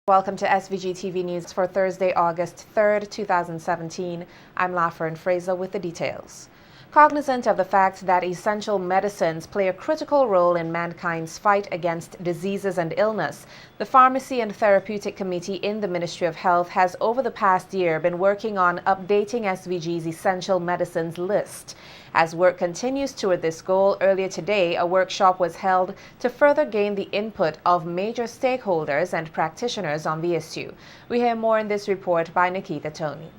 Welcome to SVG-TV News for Thursday, August 3rd, 2017. I'm Lafern Fraser with the details. Cognizant of the fact that essential medicines play a critical role in mankind's fight against diseases and illness, the Pharmacy and Therapeutic Committee in the Ministry of Health has over the past year been working on updating SVG's essential medicines list. As work continues toward this goal, earlier today a workshop was held to further gain the input of major stakeholders and practitioners on the issue. We hear more in this report by Nikita Tony.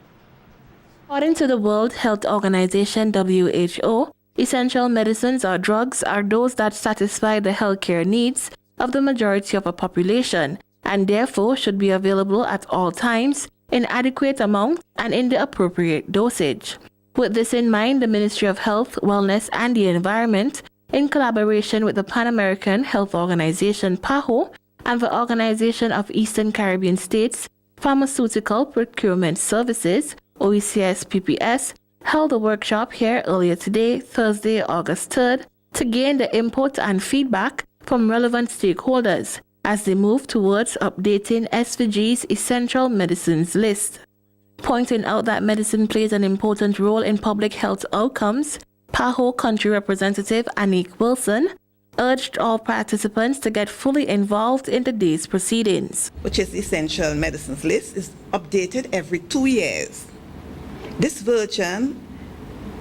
According to the World Health Organization (WHO), essential medicines or drugs are those that satisfy the healthcare needs of the majority of a population and therefore should be available at all times in adequate amount and in the appropriate dosage. With this in mind, the Ministry of Health, Wellness and the Environment, in collaboration with the Pan American Health Organization (PAHO) and the Organization of Eastern Caribbean States Pharmaceutical Procurement Services (OECS-PPS), held a workshop here earlier today, Thursday, August 3rd, to gain the input and feedback from relevant stakeholders as they move towards updating SVG's essential medicines list. Pointing out that medicine plays an important role in public health outcomes, PAHO Country Representative Anik Wilson urged all participants to get fully involved in the day's proceedings. Which is the essential medicines list is updated every 2 years. This version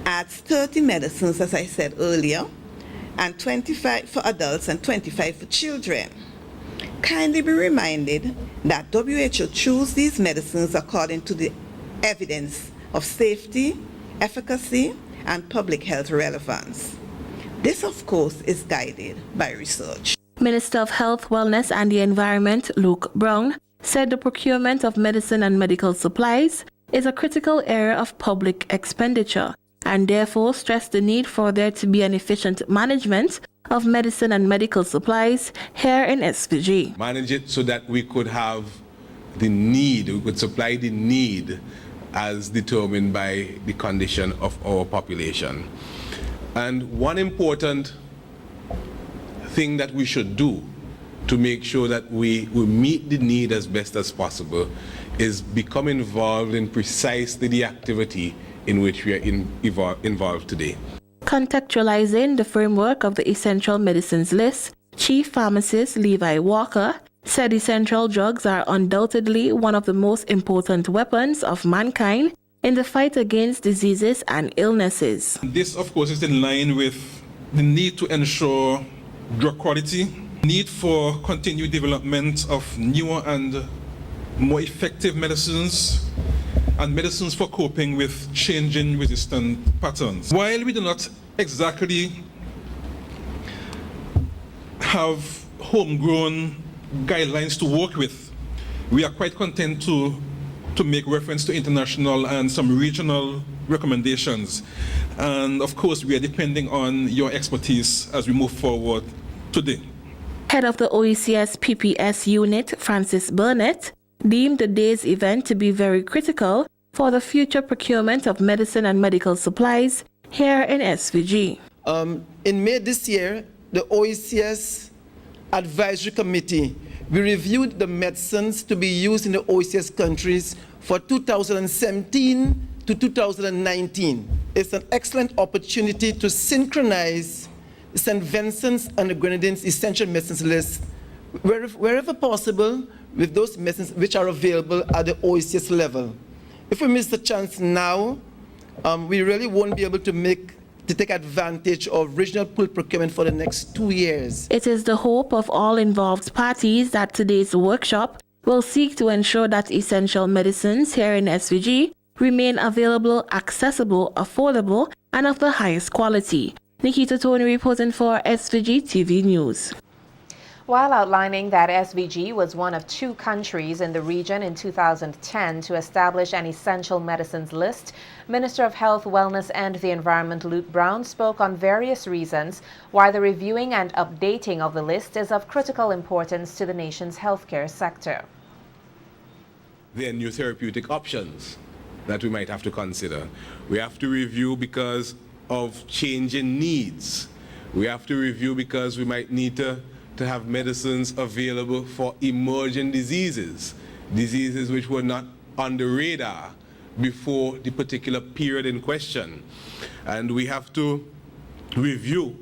adds 30 medicines, as I said earlier, and 25 for adults and 25 for children. Kindly be reminded that WHO chooses these medicines according to the evidence of safety, efficacy, and public health relevance. This, of course, is guided by research. Minister of Health, Wellness and the Environment, Luke Brown, said the procurement of medicine and medical supplies is a critical area of public expenditure and therefore stressed the need for there to be an efficient management of medicine and medical supplies here in SVG. Manage it so that we could have the need, we could supply the need as determined by the condition of our population. And one important thing that we should do to make sure that we meet the need as best as possible is become involved in precisely the activity in which we are involved today. Contextualizing the framework of the essential medicines list, Chief Pharmacist Levi Walker said essential drugs are undoubtedly one of the most important weapons of mankind in the fight against diseases and illnesses. This, of course, is in line with the need to ensure drug quality, need for continued development of newer and more effective medicines, and medicines for coping with changing resistant patterns. While we do not exactly have homegrown guidelines to work with, we are quite content to make reference to international and some regional recommendations. And of course, we are depending on your expertise as we move forward today. Head of the OECS-PPS unit, Francis Burnett, deemed the day's event to be very critical for the future procurement of medicine and medical supplies here in SVG. In May this year, the OECS Advisory Committee, we reviewed the medicines to be used in the OECS countries for 2017 to 2019. It's an excellent opportunity to synchronize St. Vincent's and the Grenadines essential medicines list wherever possible with those medicines which are available at the OECS level. If we miss the chance now, we really won't be able to take advantage of regional pool procurement for the next 2 years. It is the hope of all involved parties that today's workshop will seek to ensure that essential medicines here in SVG remain available, accessible, affordable, and of the highest quality. Nikita Tony reporting for SVG-TV News. While outlining that SVG was one of 2 countries in the region in 2010 to establish an essential medicines list, Minister of Health, Wellness and the Environment Luke Brown spoke on various reasons why the reviewing and updating of the list is of critical importance to the nation's healthcare sector. There are new therapeutic options that we might have to consider. We have to review because of changing needs. We have to review because we might need to to have medicines available for emerging diseases, diseases which were not on the radar before the particular period in question. And we have to review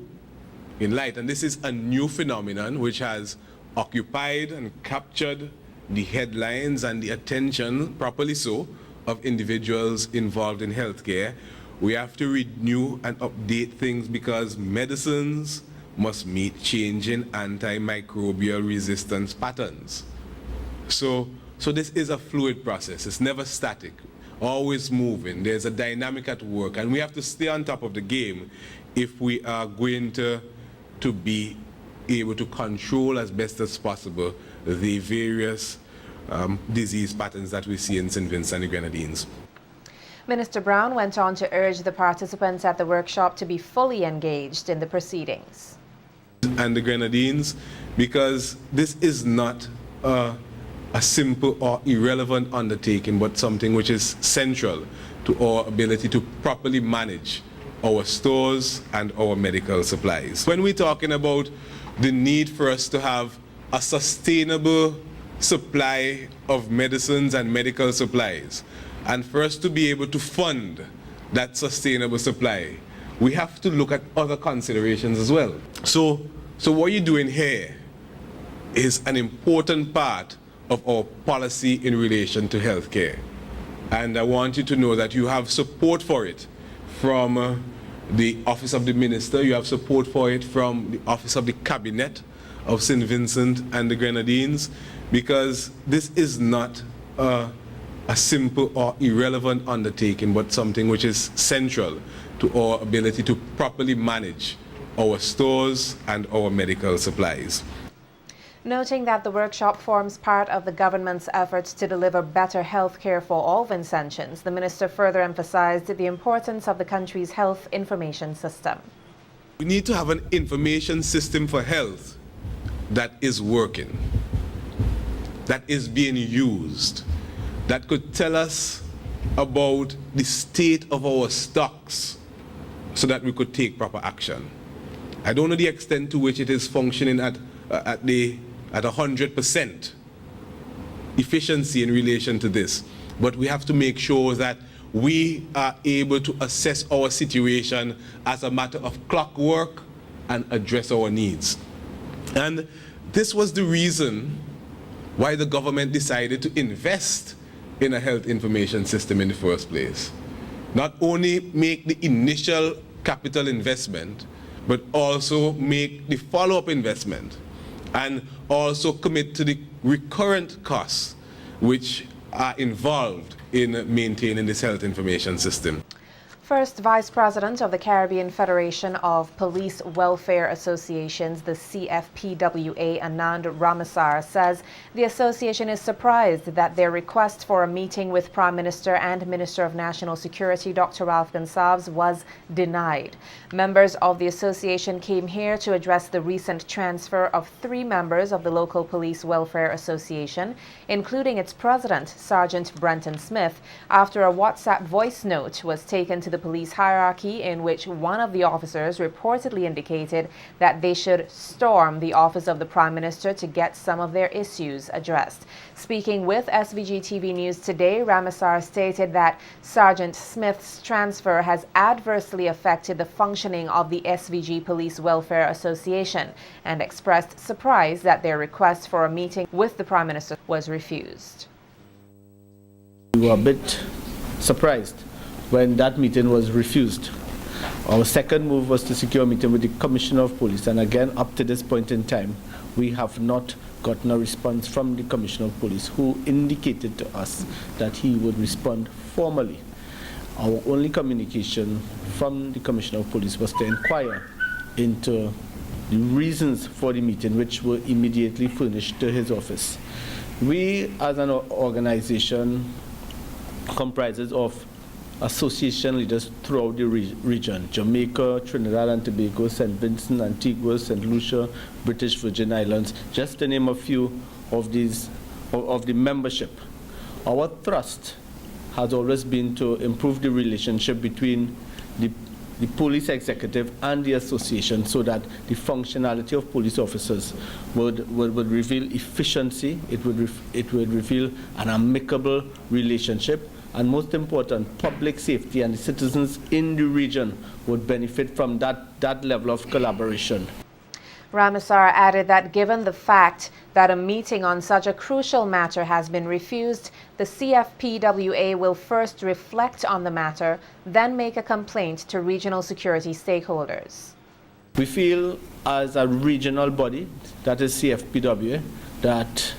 in light, and this is a new phenomenon which has occupied and captured the headlines and the attention, properly so, of individuals involved in healthcare. We have to renew and update things because medicines must meet changing antimicrobial resistance patterns. So this is a fluid process. It's never static, always moving. There's a dynamic at work, and we have to stay on top of the game if we are going to be able to control as best as possible the various disease patterns that we see in St. Vincent and the Grenadines. Minister Brown went on to urge the participants at the workshop to be fully engaged in the proceedings. And the Grenadines, because this is not a simple or irrelevant undertaking, but something which is central to our ability to properly manage our stores and our medical supplies. When we're talking about the need for us to have a sustainable supply of medicines and medical supplies, and for us to be able to fund that sustainable supply, we have to look at other considerations as well. So what you're doing here is an important part of our policy in relation to healthcare. And I want you to know that you have support for it from the Office of the Minister, you have support for it from the Office of the Cabinet of St. Vincent and the Grenadines, because this is not a simple or irrelevant undertaking, but something which is central to our ability to properly manage our stores and our medical supplies. Noting that the workshop forms part of the government's efforts to deliver better health care for all Vincentians, the minister further emphasized the importance of the country's health information system. We need to have an information system for health that is working, that is being used, that could tell us about the state of our stocks so that we could take proper action. I don't know the extent to which it is functioning at 100% efficiency in relation to this, but we have to make sure that we are able to assess our situation as a matter of clockwork and address our needs. And this was the reason why the government decided to invest in a health information system in the first place. Not only make the initial capital investment, but also make the follow-up investment, and also commit to the recurrent costs which are involved in maintaining this health information system. First Vice President of the Caribbean Federation of Police Welfare Associations, the CFPWA, Anand Ramasar, says the association is surprised that their request for a meeting with Prime Minister and Minister of National Security, Dr. Ralph Gonsalves, was denied. Members of the association came here to address the recent transfer of 3 members of the local Police Welfare Association, including its president, Sergeant Brenton Smith, after a WhatsApp voice note was taken to the police hierarchy in which one of the officers reportedly indicated that they should storm the office of the Prime Minister to get some of their issues addressed. Speaking with SVG-TV News today, Ramasar stated that Sergeant Smith's transfer has adversely affected the functioning of the SVG Police Welfare Association and expressed surprise that their request for a meeting with the Prime Minister was refused. We were a bit surprised when that meeting was refused. Our second move was to secure a meeting with the Commissioner of Police, and again, up to this point in time, we have not gotten a response from the Commissioner of Police, who indicated to us that he would respond formally. Our only communication from the Commissioner of Police was to inquire into the reasons for the meeting, which were immediately furnished to his office. We, as an organization, comprises of association leaders throughout the region: Jamaica, Trinidad and Tobago, St. Vincent, Antigua, St. Lucia, British Virgin Islands, just to name a few of these, of the membership. Our thrust has always been to improve the relationship between the the police executive and the association so that the functionality of police officers would reveal efficiency, it would reveal an amicable relationship, and most important, public safety and the citizens in the region would benefit from that level of collaboration. Ramasar added that given the fact that a meeting on such a crucial matter has been refused, the CFPWA will first reflect on the matter, then make a complaint to regional security stakeholders. We feel as a regional body, that is CFPWA, that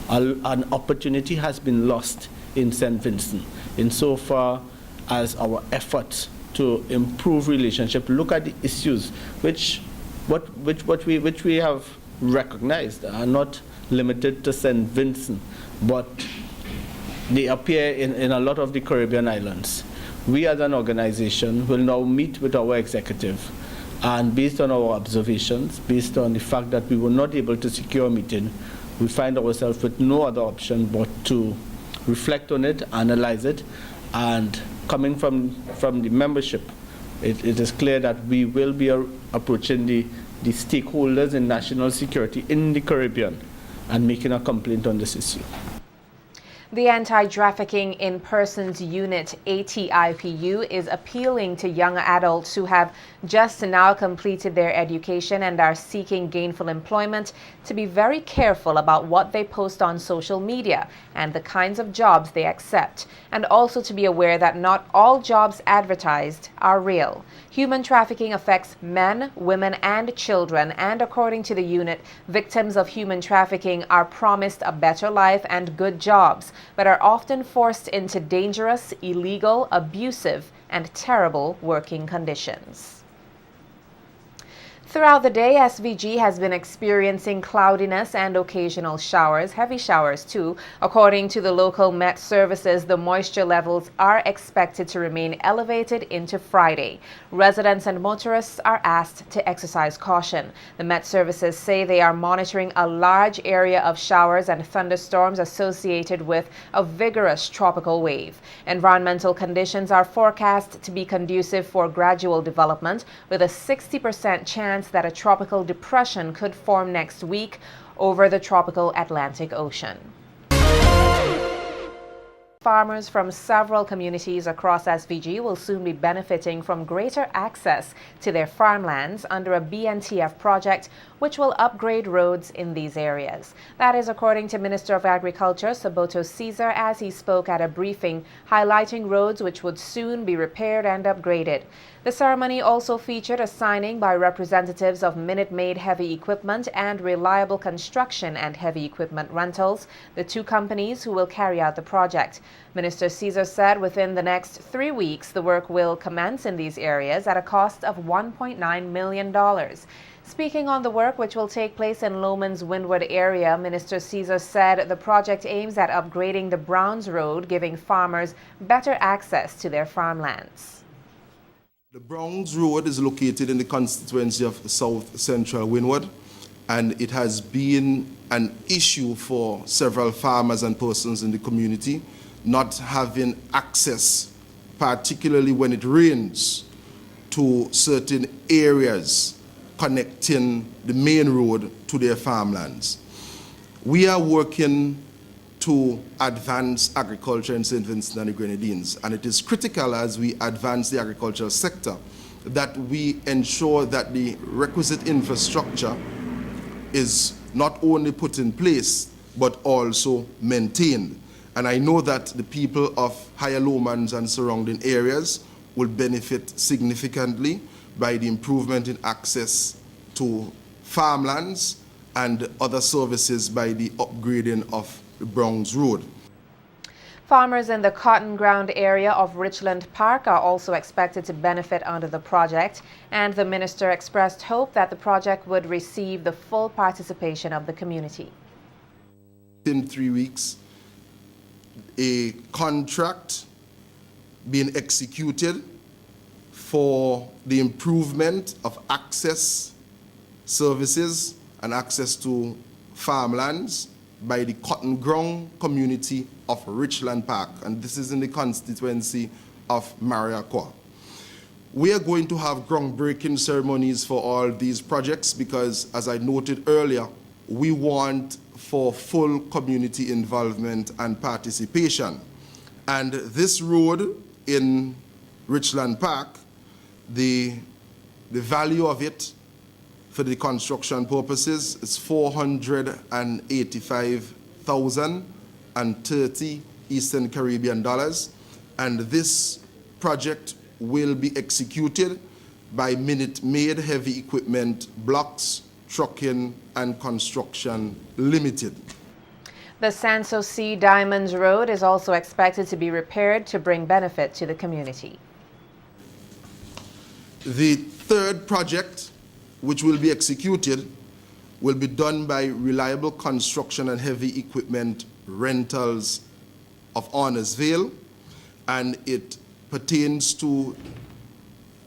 an opportunity has been lost in St. Vincent insofar as our efforts to improve relationship, look at the issues which we have recognized are not limited to St. Vincent, but they appear in a lot of the Caribbean islands. We as an organization will now meet with our executive, and based on our observations, based on the fact that we were not able to secure a meeting, we find ourselves with no other option but to reflect on it, analyze it, and coming from the membership, it is clear that we will be approaching the stakeholders in national security in the Caribbean and making a complaint on this issue. The Anti-Trafficking in Persons Unit, ATIPU, is appealing to young adults who have just now completed their education and are seeking gainful employment to be very careful about what they post on social media and the kinds of jobs they accept, and also to be aware that not all jobs advertised are real. Human trafficking affects men, women, and children, and according to the unit, victims of human trafficking are promised a better life and good jobs, but are often forced into dangerous, illegal, abusive, and terrible working conditions. Throughout the day, SVG has been experiencing cloudiness and occasional showers, heavy showers too. According to the local Met services, the moisture levels are expected to remain elevated into Friday. Residents and motorists are asked to exercise caution. The Met services say they are monitoring a large area of showers and thunderstorms associated with a vigorous tropical wave. Environmental conditions are forecast to be conducive for gradual development, with a 60% chance that a tropical depression could form next week over the tropical Atlantic Ocean. Farmers from several communities across SVG will soon be benefiting from greater access to their farmlands under a BNTF project which will upgrade roads in these areas. That is according to Minister of Agriculture Saboto Caesar as he spoke at a briefing highlighting roads which would soon be repaired and upgraded. The ceremony also featured a signing by representatives of Minute Maid Heavy Equipment and Reliable Construction and Heavy Equipment Rentals, the two companies who will carry out the project. Minister Caesar said within the next 3 weeks the work will commence in these areas at a cost of $1.9 million. Speaking on the work which will take place in Lomond's Windward area, Minister Caesar said the project aims at upgrading the Browns Road, giving farmers better access to their farmlands. The Browns Road is located in the constituency of South Central Windward, and it has been an issue for several farmers and persons in the community not having access, particularly when it rains, to certain areas connecting the main road to their farmlands. We are working to advance agriculture in St. Vincent and the Grenadines, and it is critical as we advance the agricultural sector that we ensure that the requisite infrastructure is not only put in place but also maintained. And I know that the people of Higher Lomans and surrounding areas will benefit significantly by the improvement in access to farmlands and other services by the upgrading of the Browns Road. Farmers in the Cotton Ground area of Richland Park are also expected to benefit under the project, and the minister expressed hope that the project would receive the full participation of the community. In 3 weeks, a contract being executed for the improvement of access services and access to farmlands by the Cotton Ground community of Richland Park, and this is in the constituency of Mariaqua. We are going to have groundbreaking ceremonies for all these projects because, as I noted earlier, we want for full community involvement and participation. And this road in Richland Park, the value of it for the construction purposes is $485,030 Eastern Caribbean dollars, and this project will be executed by Minute Maid Heavy Equipment Blocks, Trucking and Construction Limited. The Sanssouci Diamonds Road is also expected to be repaired to bring benefit to the community. The third project, which will be executed, will be done by Reliable Construction and Heavy Equipment Rentals of Honorsville, and it pertains to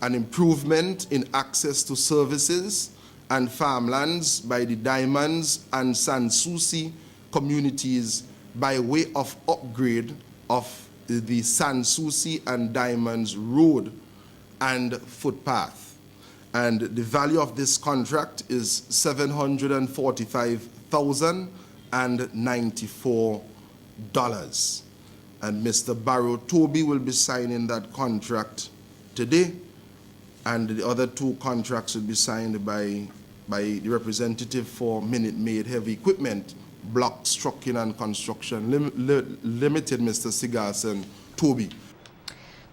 an improvement in access to services and farmlands by the Diamonds and Sanssouci communities by way of upgrade of the Sanssouci and Diamonds Road and footpath. And the value of this contract is $745,094. And Mr. Barrow Toby will be signing that contract today, and the other two contracts will be signed by the representative for Minute Maid Heavy Equipment, Blocks, Trucking and Construction Limited, Mr. Sigarson Toby.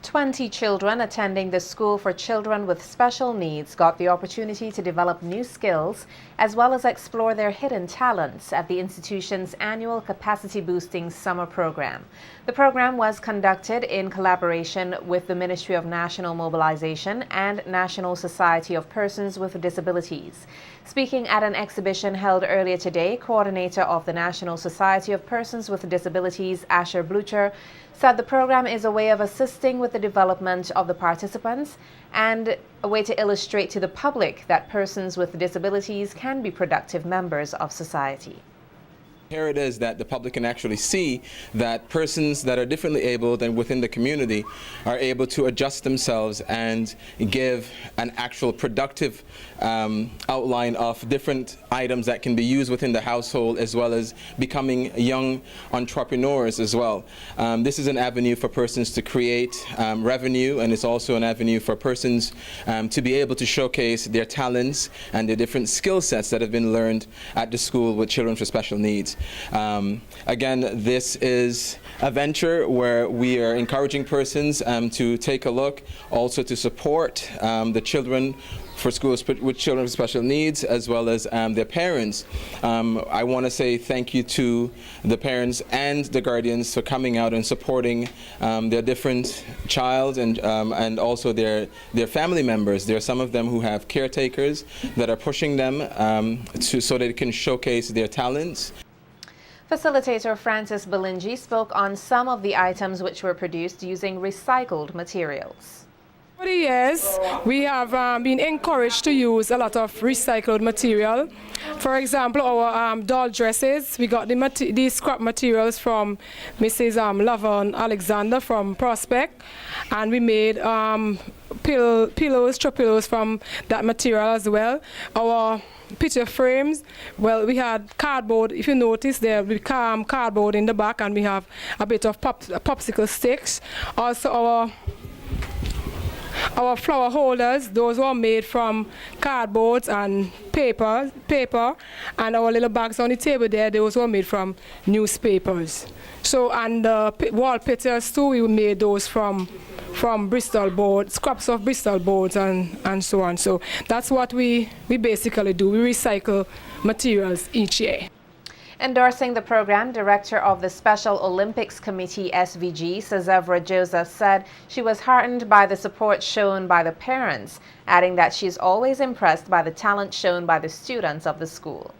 20 children attending the School for Children with Special Needs got the opportunity to develop new skills as well as explore their hidden talents at the institution's annual Capacity Boosting Summer Program. The program was conducted in collaboration with the Ministry of National Mobilization and National Society of Persons with Disabilities. Speaking at an exhibition held earlier today, coordinator of the National Society of Persons with Disabilities, Asher Blucher, said the program is a way of assisting with the development of the participants and a way to illustrate to the public that persons with disabilities can be productive members of society. Here it is that the public can actually see that persons that are differently abled and within the community are able to adjust themselves and give an actual productive outline of different items that can be used within the household, as well as becoming young entrepreneurs as well. This is an avenue for persons to create revenue, and it's also an avenue for persons to be able to showcase their talents and their different skill sets that have been learned at the school with children with special needs. Again, this is a venture where we are encouraging persons to take a look, also to support the children for schools with children with special needs, as well as their parents. I want to say thank you to the parents and the guardians for coming out and supporting their different child and also their family members. There are some of them who have caretakers that are pushing them so they can showcase their talents. Facilitator Francis Belingi spoke on some of the items which were produced using recycled materials. Over the years, we have been encouraged to use a lot of recycled material. For example, our doll dresses, we got these scrap materials from Mrs. Lavon Alexander from Prospect, and we made pillows, throw pillows from that material as well. Our picture frames, well, we had cardboard. If you notice, there we cardboard in the back, and we have a bit of popsicle sticks. Also, our flower holders, those were made from cardboards and paper, and our little bags on the table there, those were made from newspapers. So, and wall pictures too, we made those from Bristol boards, scraps of Bristol boards and so on. So that's what we basically do. We recycle materials each year. Endorsing the program, Director of the Special Olympics Committee, SVG, Sazevra Joseph, said she was heartened by the support shown by the parents, adding that she's always impressed by the talent shown by the students of the school.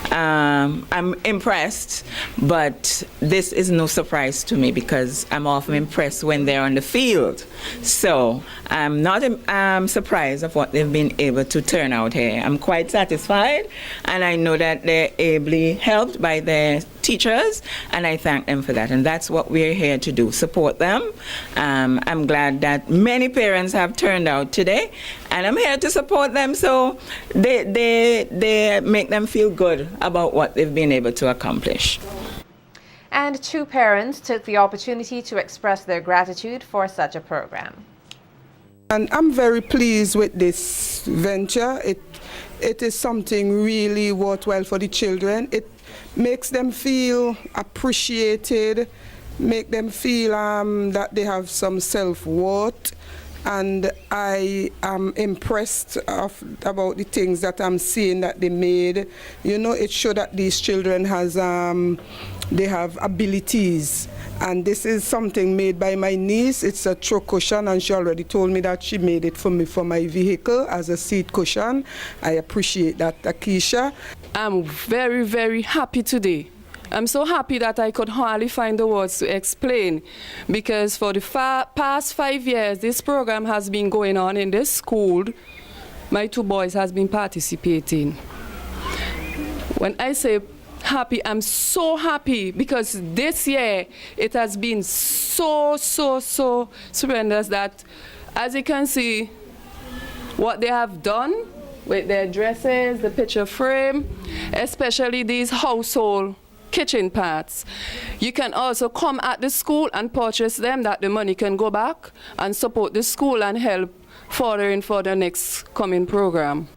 I'm impressed, but this is no surprise to me because I'm often impressed when they're on the field. So I'm not surprised of what they've been able to turn out here. I'm quite satisfied, and I know that they're ably helped by their teachers, and I thank them for that. And that's what we're here to do, support them. I'm glad that many parents have turned out today, and I'm here to support them so they make them feel good about what they've been able to accomplish. And 2 parents took the opportunity to express their gratitude for such a program. And I'm very pleased with this venture. It is something really worthwhile for the children. It makes them feel appreciated, make them feel that they have some self-worth. And I am impressed about the things that I'm seeing that they made. You know, it shows that these children they have abilities. And this is something made by my niece. It's a throw cushion, and she already told me that she made it for me for my vehicle as a seat cushion. I appreciate that, Takisha. I'm very, very happy today. I'm so happy that I could hardly find the words to explain, because for the past 5 years, this program has been going on in this school. My 2 boys has been participating. When I say happy, I'm so happy because this year it has been so stupendous that, as you can see, what they have done with their dresses, the picture frame, especially these household kitchen parts. You can also come at the school and purchase them, that the money can go back and support the school and help furthering for the next coming program.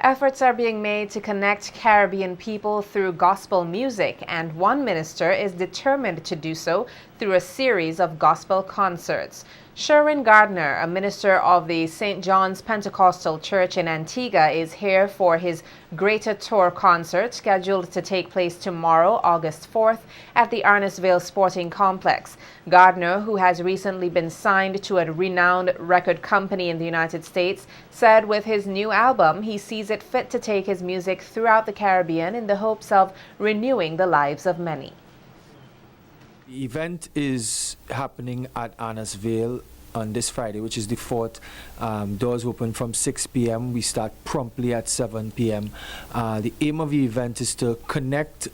Efforts are being made to connect Caribbean people through gospel music, and one minister is determined to do so through a series of gospel concerts. Sherwin Gardner, a minister of the St. John's Pentecostal Church in Antigua, is here for his Greater Tour concert scheduled to take place tomorrow, August 4th, at the Arnesville Sporting Complex. Gardner, who has recently been signed to a renowned record company in the United States, said with his new album, he sees it fit to take his music throughout the Caribbean in the hopes of renewing the lives of many. The event is happening at Arnesville on this Friday, which is the 4th. Doors open from 6 p.m. We start promptly at 7 p.m. The aim of the event is to connect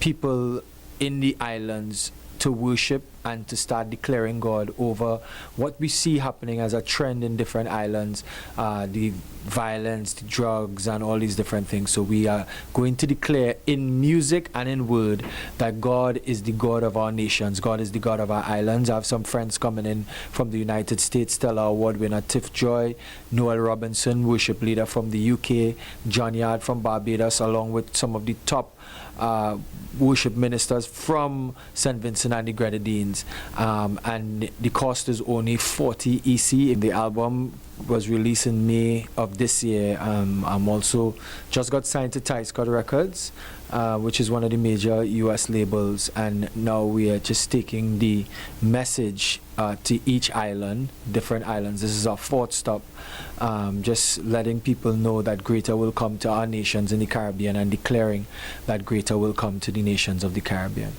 people in the islands to worship and to start declaring God over what we see happening as a trend in different islands, the violence, the drugs, and all these different things. So we are going to declare in music and in word that God is the God of our nations. God is the God of our islands. I have some friends coming in from the United States, Stellar Award winner Tiff Joy, Noel Robinson, worship leader from the UK, John Yard from Barbados, along with some of the top worship ministers from St. Vincent and the Grenadines, and the cost is only 40 EC. The album was released in May of this year. I'm also just got signed to Ty Scott Records, which is one of the major US labels, and now we are just taking the message to each island, different islands. This is our 4th stop, just letting people know that greater will come to our nations in the Caribbean and declaring that greater will come to the nations of the Caribbean.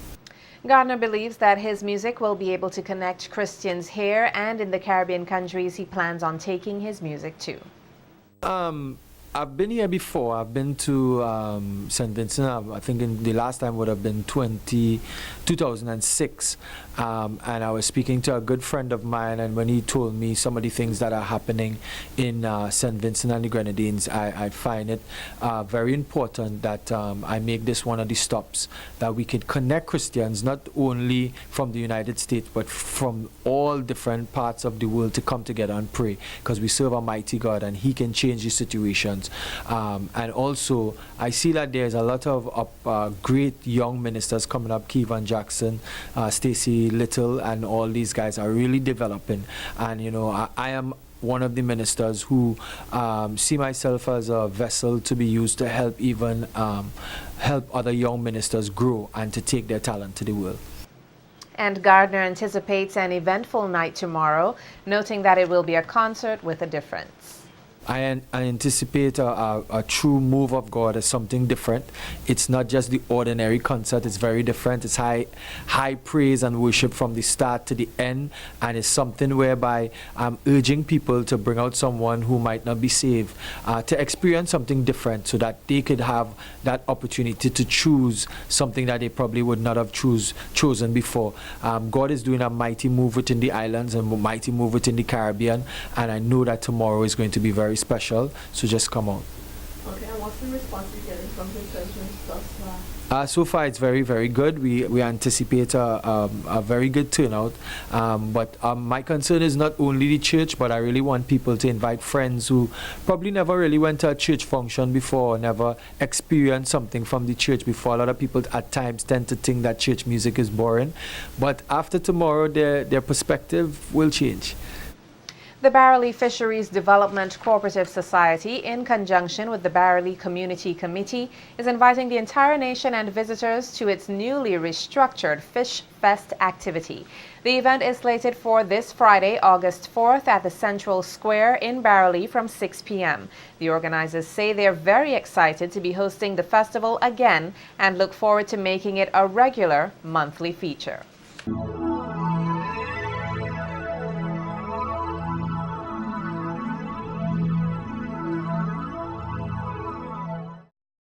Gardner believes that his music will be able to connect Christians here and in the Caribbean countries he plans on taking his music to. I've been here before. I've been to St. Vincent. I think the last time would have been 2006. And I was speaking to a good friend of mine, and when he told me some of the things that are happening in St. Vincent and the Grenadines, I find it very important that I make this one of the stops, that we can connect Christians not only from the United States but from all different parts of the world to come together and pray, because we serve a mighty God and He can change the situations. And also, I see that there's a lot of great young ministers coming up. Kevin Jackson, Stacey Little, and all these guys are really developing. And you know, I am one of the ministers who see myself as a vessel to be used to help even help other young ministers grow and to take their talent to the world. And Gardner anticipates an eventful night tomorrow, noting that it will be a concert with a difference. I anticipate a true move of God as something different. It's not just the ordinary concert, it's very different. It's high praise and worship from the start to the end, and it's something whereby I'm urging people to bring out someone who might not be saved, to experience something different so that they could have that opportunity to choose something that they probably would not have chosen before. God is doing a mighty move within the islands and a mighty move within the Caribbean, and I know that tomorrow is going to be very special, so just come out. Okay, and what's the response you're getting from the churches thus far? So far, it's very, very good. We anticipate a very good turnout. But my concern is not only the church, but I really want people to invite friends who probably never really went to a church function before, or never experienced something from the church before. A lot of people at times tend to think that church music is boring. But after tomorrow, their perspective will change. The Barrowley Fisheries Development Cooperative Society, in conjunction with the Barrowley Community Committee, is inviting the entire nation and visitors to its newly restructured Fish Fest activity. The event is slated for this Friday, August 4th at the Central Square in Barrowley from 6 p.m. The organizers say they're very excited to be hosting the festival again and look forward to making it a regular monthly feature.